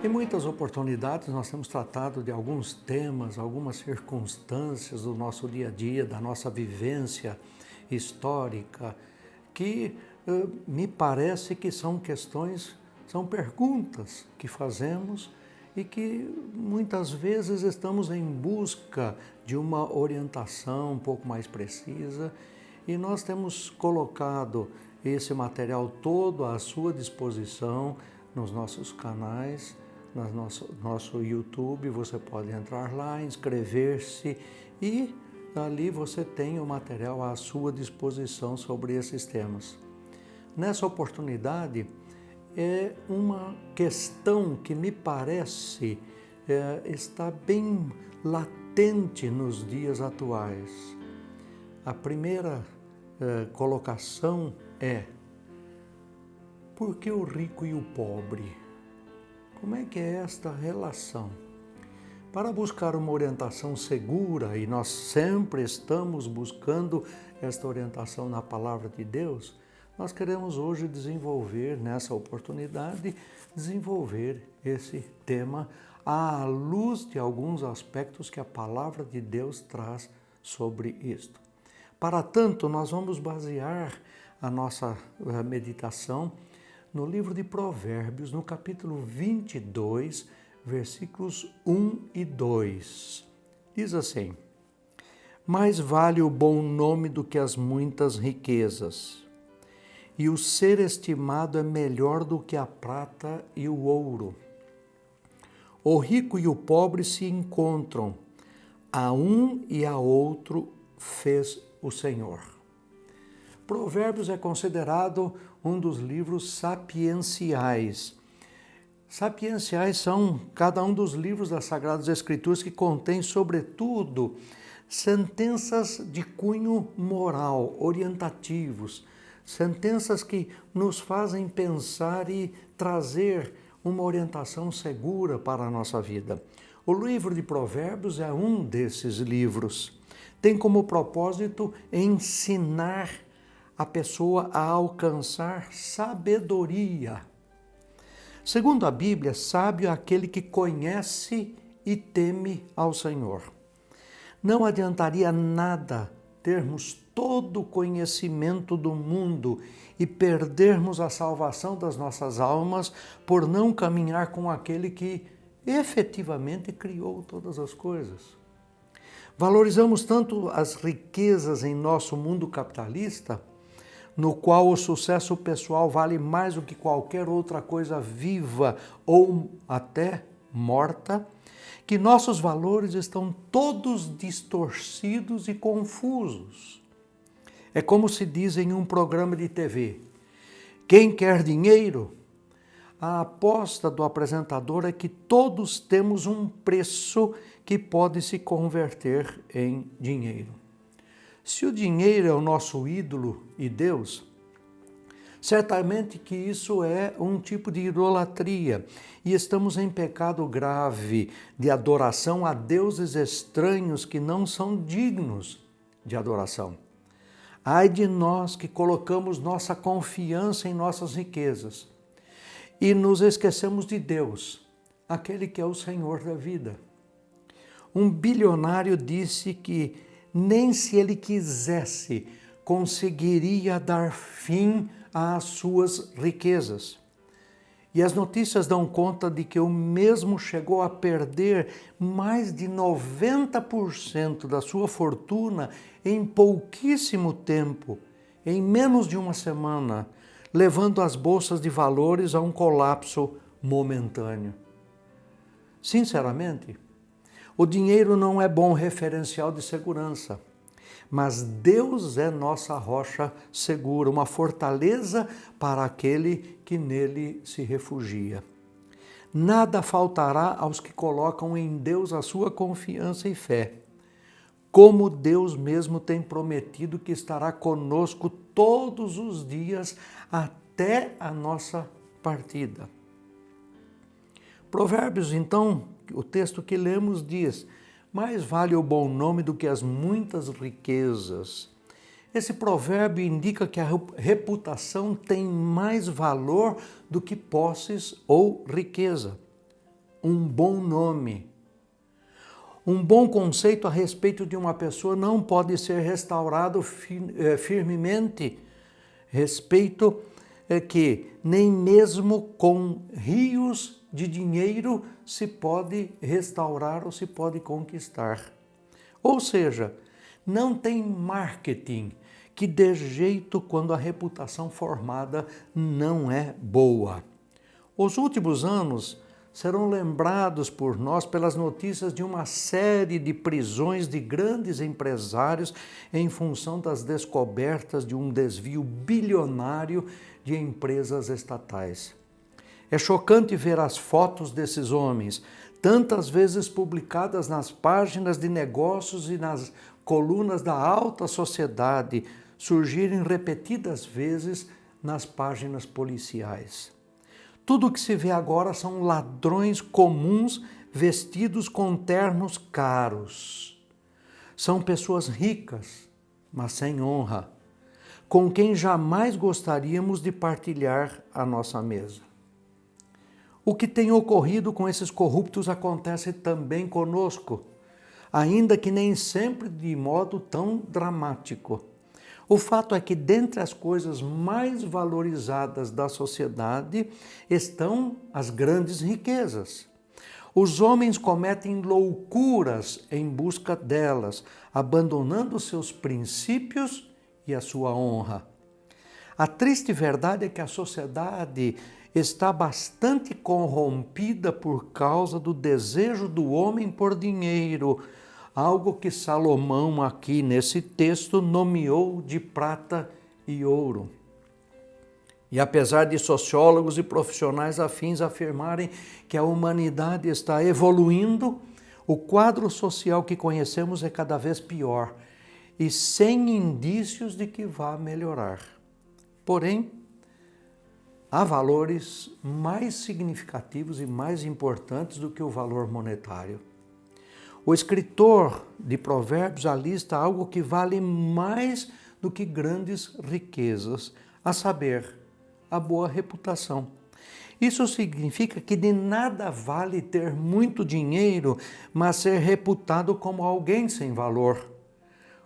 Em muitas oportunidades nós temos tratado de alguns temas, algumas circunstâncias do nosso dia a dia, da nossa vivência histórica, que me parece que são questões, são perguntas que fazemos e que muitas vezes estamos em busca de uma orientação um pouco mais precisa e nós temos colocado esse material todo à sua disposição nos nossos canais, no nosso YouTube. Você pode entrar lá, inscrever-se e ali você tem o material à sua disposição sobre esses temas. Nessa oportunidade, é uma questão que me parece está bem latente nos dias atuais. A primeira colocação é: por que o rico e o pobre? Como é que é esta relação? Para buscar uma orientação segura, e nós sempre estamos buscando esta orientação na Palavra de Deus, nós queremos hoje desenvolver, nessa oportunidade, desenvolver esse tema à luz de alguns aspectos que a Palavra de Deus traz sobre isto. Para tanto, nós vamos basear a nossa meditação no livro de Provérbios, no capítulo 22, versículos 1 e 2. Diz assim: mais vale o bom nome do que as muitas riquezas, e o ser estimado é melhor do que a prata e o ouro. O rico e o pobre se encontram, a um e a outro fez o Senhor. Provérbios é considerado um dos livros sapienciais. Sapienciais são cada um dos livros das Sagradas Escrituras que contém, sobretudo, sentenças de cunho moral, orientativos, sentenças que nos fazem pensar e trazer uma orientação segura para a nossa vida. O livro de Provérbios é um desses livros. Tem como propósito ensinar a pessoa a alcançar sabedoria. Segundo a Bíblia, sábio é aquele que conhece e teme ao Senhor. Não adiantaria nada termos todo o conhecimento do mundo e perdermos a salvação das nossas almas por não caminhar com aquele que efetivamente criou todas as coisas. Valorizamos tanto as riquezas em nosso mundo capitalista, no qual o sucesso pessoal vale mais do que qualquer outra coisa viva ou até morta, que nossos valores estão todos distorcidos e confusos. É como se diz em um programa de TV: quem quer dinheiro? A aposta do apresentador é que todos temos um preço que pode se converter em dinheiro. Se o dinheiro é o nosso ídolo e Deus, certamente que isso é um tipo de idolatria e estamos em pecado grave de adoração a deuses estranhos que não são dignos de adoração. Ai de nós que colocamos nossa confiança em nossas riquezas e nos esquecemos de Deus, aquele que é o Senhor da vida. Um bilionário disse que nem se ele quisesse conseguiria dar fim às suas riquezas. E as notícias dão conta de que o mesmo chegou a perder mais de 90% da sua fortuna em pouquíssimo tempo, em menos de uma semana, levando as bolsas de valores a um colapso momentâneo. Sinceramente, o dinheiro não é bom referencial de segurança, mas Deus é nossa rocha segura, uma fortaleza para aquele que nele se refugia. Nada faltará aos que colocam em Deus a sua confiança e fé, como Deus mesmo tem prometido que estará conosco todos os dias até a nossa partida. Provérbios, então, o texto que lemos diz: mais vale o bom nome do que as muitas riquezas. Esse provérbio indica que a reputação tem mais valor do que posses ou riqueza. um bom nome. Um bom conceito a respeito de uma pessoa não pode ser restaurado firmemente. Respeito que nem mesmo com rios de dinheiro se pode restaurar ou se pode conquistar. Ou seja, não tem marketing que dê jeito quando a reputação formada não é boa. Os últimos anos serão lembrados por nós pelas notícias de uma série de prisões de grandes empresários em função das descobertas de um desvio bilionário de empresas estatais. É chocante ver as fotos desses homens, tantas vezes publicadas nas páginas de negócios e nas colunas da alta sociedade, surgirem repetidas vezes nas páginas policiais. Tudo o que se vê agora são ladrões comuns vestidos com ternos caros. São pessoas ricas, mas sem honra, com quem jamais gostaríamos de partilhar a nossa mesa. O que tem ocorrido com esses corruptos acontece também conosco, ainda que nem sempre de modo tão dramático. O fato é que dentre as coisas mais valorizadas da sociedade estão as grandes riquezas. Os homens cometem loucuras em busca delas, abandonando seus princípios e a sua honra. A triste verdade é que a sociedade está bastante corrompida por causa do desejo do homem por dinheiro, algo que Salomão aqui nesse texto nomeou de prata e ouro. E apesar de sociólogos e profissionais afins afirmarem que a humanidade está evoluindo, o quadro social que conhecemos é cada vez pior e sem indícios de que vá melhorar. Porém, há valores mais significativos e mais importantes do que o valor monetário. O escritor de Provérbios alista algo que vale mais do que grandes riquezas, a saber, a boa reputação. Isso significa que de nada vale ter muito dinheiro, mas ser reputado como alguém sem valor,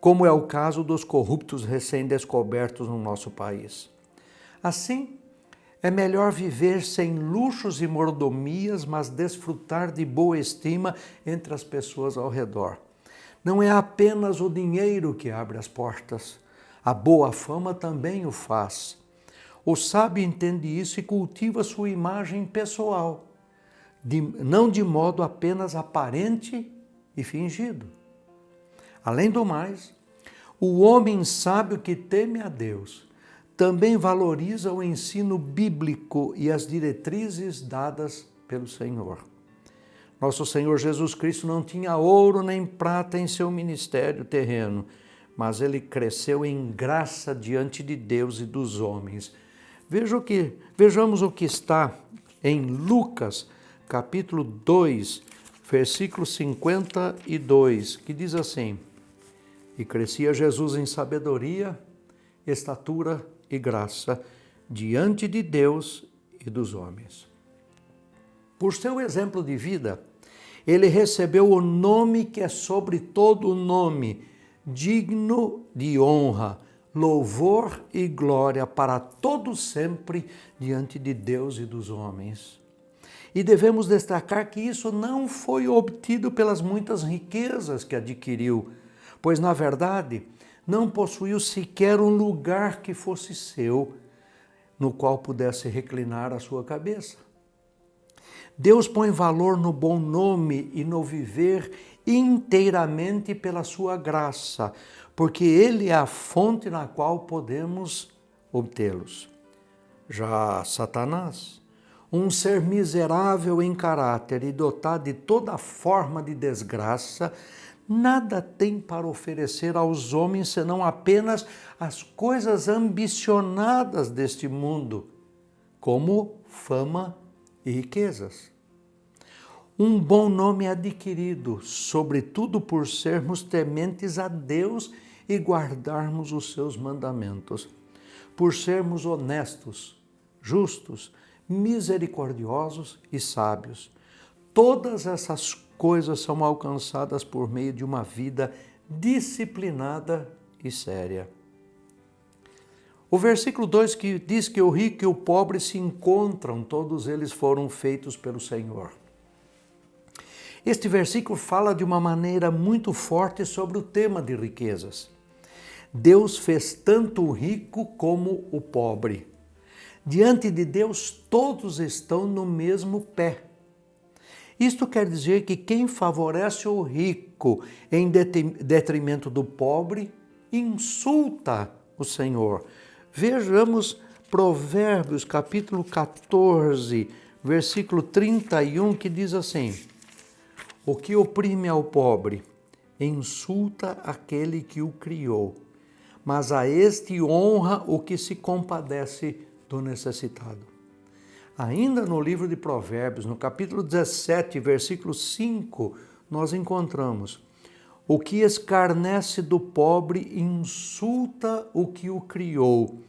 como é o caso dos corruptos recém-descobertos no nosso país. Assim, é melhor viver sem luxos e mordomias, mas desfrutar de boa estima entre as pessoas ao redor. Não é apenas o dinheiro que abre as portas, a boa fama também o faz. O sábio entende isso e cultiva sua imagem pessoal, não de modo apenas aparente e fingido. Além do mais, o homem sábio que teme a Deus também valoriza o ensino bíblico e as diretrizes dadas pelo Senhor. Nosso Senhor Jesus Cristo não tinha ouro nem prata em seu ministério terreno, mas ele cresceu em graça diante de Deus e dos homens. Vejamos o que está em Lucas, capítulo 2, versículo 52, que diz assim: E crescia Jesus em sabedoria, estatura e graça diante de Deus e dos homens. Por seu exemplo de vida, ele recebeu o nome que é sobre todo nome, digno de honra, louvor e glória para todo sempre diante de Deus e dos homens. E devemos destacar que isso não foi obtido pelas muitas riquezas que adquiriu, pois, na verdade, não possuiu sequer um lugar que fosse seu, no qual pudesse reclinar a sua cabeça. Deus põe valor no bom nome e no viver inteiramente pela sua graça, porque Ele é a fonte na qual podemos obtê-los. Já Satanás, um ser miserável em caráter e dotado de toda forma de desgraça, nada tem para oferecer aos homens senão apenas as coisas ambicionadas deste mundo, como fama e riquezas. Um bom nome adquirido, sobretudo por sermos tementes a Deus e guardarmos os seus mandamentos, por sermos honestos, justos, misericordiosos e sábios. Todas essas coisas são alcançadas por meio de uma vida disciplinada e séria. O versículo 2 que diz que o rico e o pobre se encontram, todos eles foram feitos pelo Senhor. Este versículo fala de uma maneira muito forte sobre o tema de riquezas. Deus fez tanto o rico como o pobre. Diante de Deus, todos estão no mesmo pé. Isto quer dizer que quem favorece o rico em detrimento do pobre, insulta o Senhor. Vejamos Provérbios, capítulo 14, versículo 31, que diz assim: o que oprime ao pobre, insulta aquele que o criou, mas a este honra o que se compadece do necessitado. Ainda no livro de Provérbios, no capítulo 17, versículo 5, nós encontramos: o que escarnece do pobre insulta o que o criou.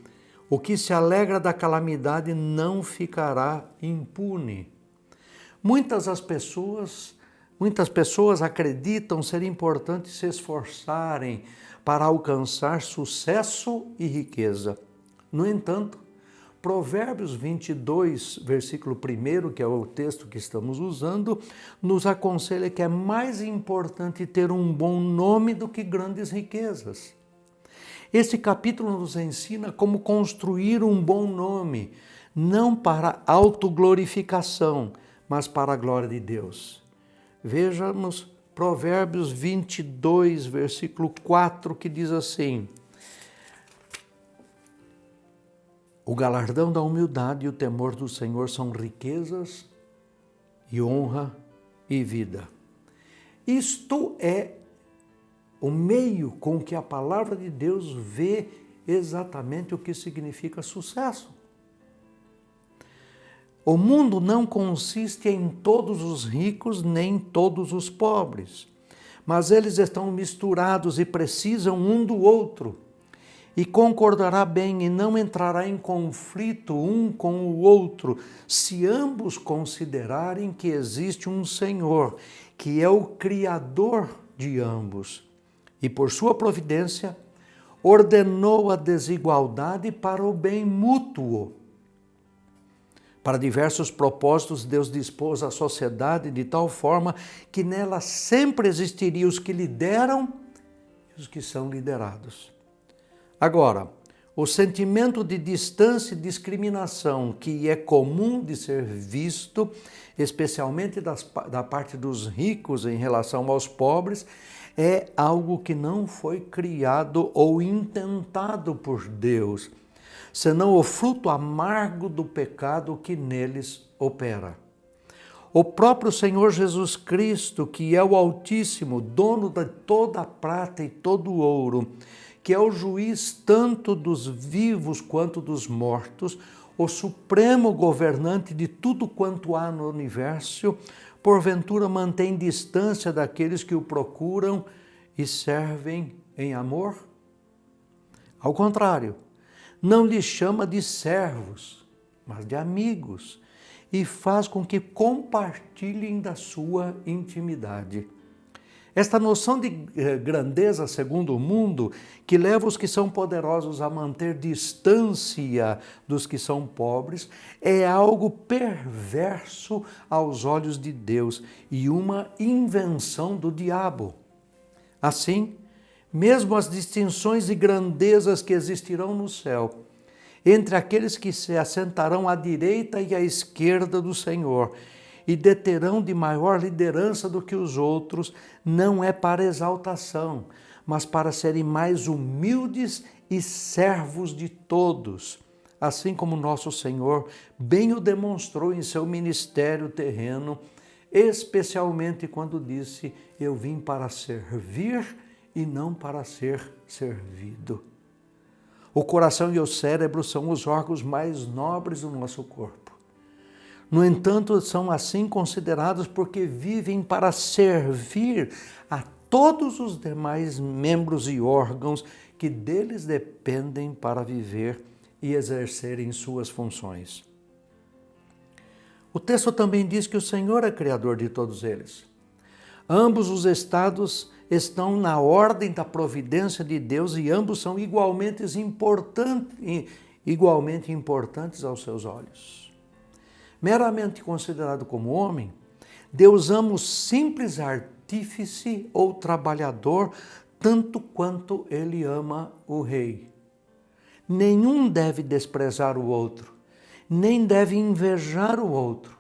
O que se alegra da calamidade não ficará impune. Muitas pessoas acreditam ser importante se esforçarem para alcançar sucesso e riqueza. No entanto, Provérbios 22, versículo 1, que é o texto que estamos usando, nos aconselha que é mais importante ter um bom nome do que grandes riquezas. Este capítulo nos ensina como construir um bom nome, não para autoglorificação, mas para a glória de Deus. Vejamos Provérbios 22, versículo 4, que diz assim: o galardão da humildade e o temor do Senhor são riquezas e honra e vida. Isto é o meio com que a palavra de Deus vê exatamente o que significa sucesso. O mundo não consiste em todos os ricos nem todos os pobres, mas eles estão misturados e precisam um do outro. E concordará bem e não entrará em conflito um com o outro, se ambos considerarem que existe um Senhor, que é o Criador de ambos. E por sua providência, ordenou a desigualdade para o bem mútuo. Para diversos propósitos, Deus dispôs a sociedade de tal forma que nela sempre existiriam os que lideram e os que são liderados. Agora, o sentimento de distância e discriminação que é comum de ser visto, especialmente da parte dos ricos em relação aos pobres, é algo que não foi criado ou intentado por Deus, senão o fruto amargo do pecado que neles opera. O próprio Senhor Jesus Cristo, que é o Altíssimo, dono de toda a prata e todo o ouro, que é o juiz tanto dos vivos quanto dos mortos, o supremo governante de tudo quanto há no universo, porventura mantém distância daqueles que o procuram e servem em amor? Ao contrário, não lhes chama de servos, mas de amigos, e faz com que compartilhem da sua intimidade. Esta noção de grandeza segundo o mundo, que leva os que são poderosos a manter distância dos que são pobres, é algo perverso aos olhos de Deus e uma invenção do diabo. Assim, mesmo as distinções e grandezas que existirão no céu, entre aqueles que se assentarão à direita e à esquerda do Senhor, e deterão de maior liderança do que os outros, não é para exaltação, mas para serem mais humildes e servos de todos, assim como nosso Senhor bem o demonstrou em seu ministério terreno, especialmente quando disse: eu vim para servir e não para ser servido. O coração e o cérebro são os órgãos mais nobres do nosso corpo. No entanto, são assim considerados porque vivem para servir a todos os demais membros e órgãos que deles dependem para viver e exercerem suas funções. O texto também diz que o Senhor é criador de todos eles. Ambos os estados estão na ordem da providência de Deus e ambos são igualmente importantes aos seus olhos. Meramente considerado como homem, Deus ama o simples artífice ou trabalhador tanto quanto ele ama o rei. Nenhum deve desprezar o outro, nem deve invejar o outro.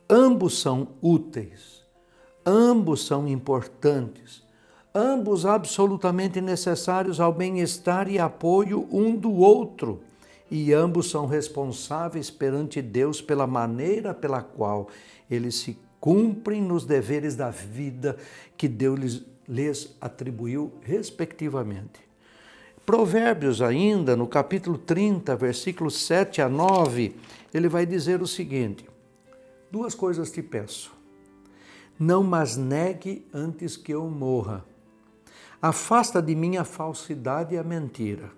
Ambos são úteis, ambos são importantes, ambos absolutamente necessários ao bem-estar e apoio um do outro, e ambos são responsáveis perante Deus pela maneira pela qual eles se cumprem nos deveres da vida que Deus lhes atribuiu respectivamente. Provérbios ainda, no capítulo 30, versículos 7 a 9, ele vai dizer o seguinte: 2 coisas te peço, não mas negue antes que eu morra. Afasta de mim a falsidade e a mentira.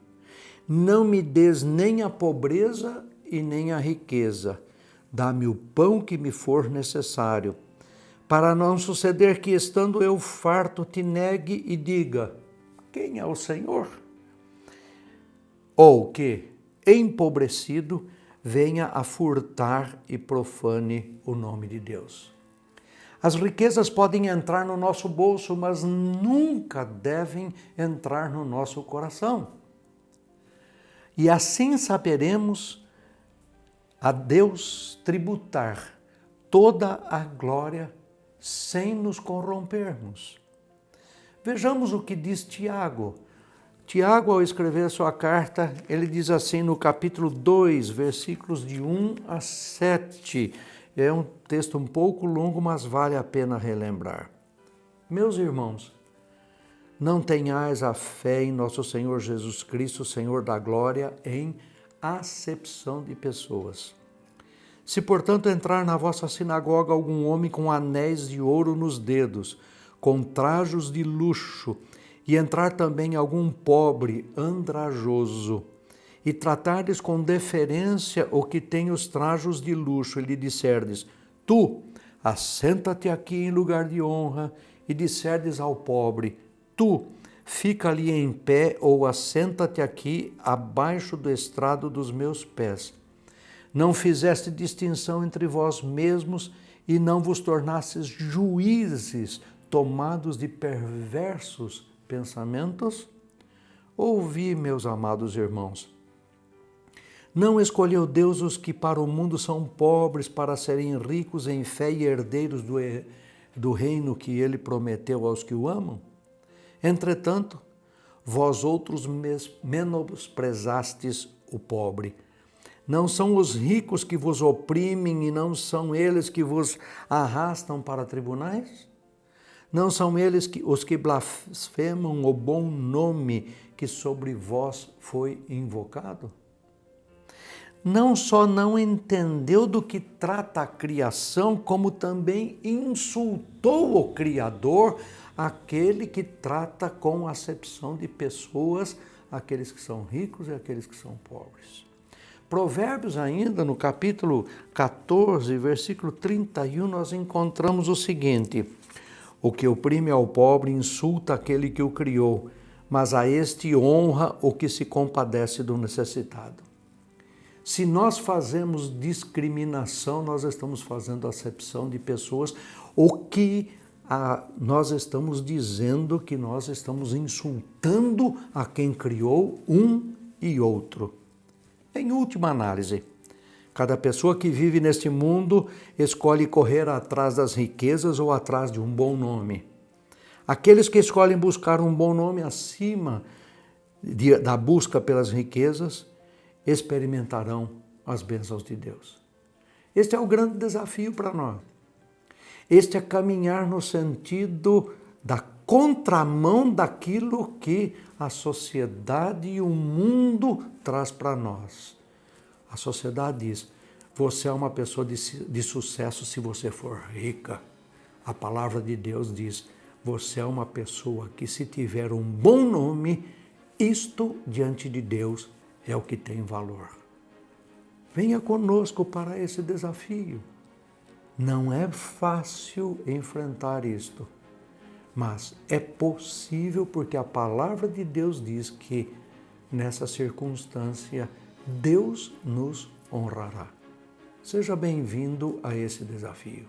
Não me des nem a pobreza e nem a riqueza. Dá-me o pão que me for necessário, para não suceder que, estando eu farto, te negue e diga: quem é o Senhor? Ou que, empobrecido, venha a furtar e profane o nome de Deus. As riquezas podem entrar no nosso bolso, mas nunca devem entrar no nosso coração. E assim saberemos a Deus tributar toda a glória sem nos corrompermos. Vejamos o que diz Tiago. Tiago, ao escrever sua carta, ele diz assim no capítulo 2, versículos de 1 a 7. É um texto um pouco longo, mas vale a pena relembrar. Meus irmãos, não tenhais a fé em nosso Senhor Jesus Cristo, Senhor da glória, em acepção de pessoas. Se, portanto, entrar na vossa sinagoga algum homem com anéis de ouro nos dedos, com trajos de luxo, e entrar também algum pobre andrajoso, e tratardes com deferência o que tem os trajos de luxo, e lhe disserdes: tu, assenta-te aqui em lugar de honra, e disserdes ao pobre: tu, fica ali em pé, ou assenta-te aqui abaixo do estrado dos meus pés. Não fizeste distinção entre vós mesmos, e não vos tornastes juízes tomados de perversos pensamentos? Ouvi, meus amados irmãos. Não escolheu Deus os que para o mundo são pobres, para serem ricos em fé e herdeiros do reino que ele prometeu aos que o amam? Entretanto, vós outros menosprezastes o pobre. Não são os ricos que vos oprimem e não são eles que vos arrastam para tribunais? Não são eles os que blasfemam o bom nome que sobre vós foi invocado? Não só não entendeu do que trata a criação, como também insultou o Criador, aquele que trata com acepção de pessoas, aqueles que são ricos e aqueles que são pobres. Provérbios ainda, no capítulo 14, versículo 31, nós encontramos o seguinte: o que oprime ao pobre insulta aquele que o criou, mas a este honra o que se compadece do necessitado. Se nós fazemos discriminação, nós estamos fazendo acepção de pessoas, o que nós estamos dizendo que nós estamos insultando a quem criou um e outro. Em última análise, cada pessoa que vive neste mundo escolhe correr atrás das riquezas ou atrás de um bom nome. Aqueles que escolhem buscar um bom nome acima da busca pelas riquezas, experimentarão as bênçãos de Deus. Este é o grande desafio para nós. Este é caminhar no sentido da contramão daquilo que a sociedade e o mundo traz para nós. A sociedade diz: você é uma pessoa de sucesso se você for rica. A palavra de Deus diz: você é uma pessoa que, se tiver um bom nome, isto diante de Deus é o que tem valor. Venha conosco para esse desafio. Não é fácil enfrentar isto, mas é possível porque a palavra de Deus diz que nessa circunstância Deus nos honrará. Seja bem-vindo a esse desafio.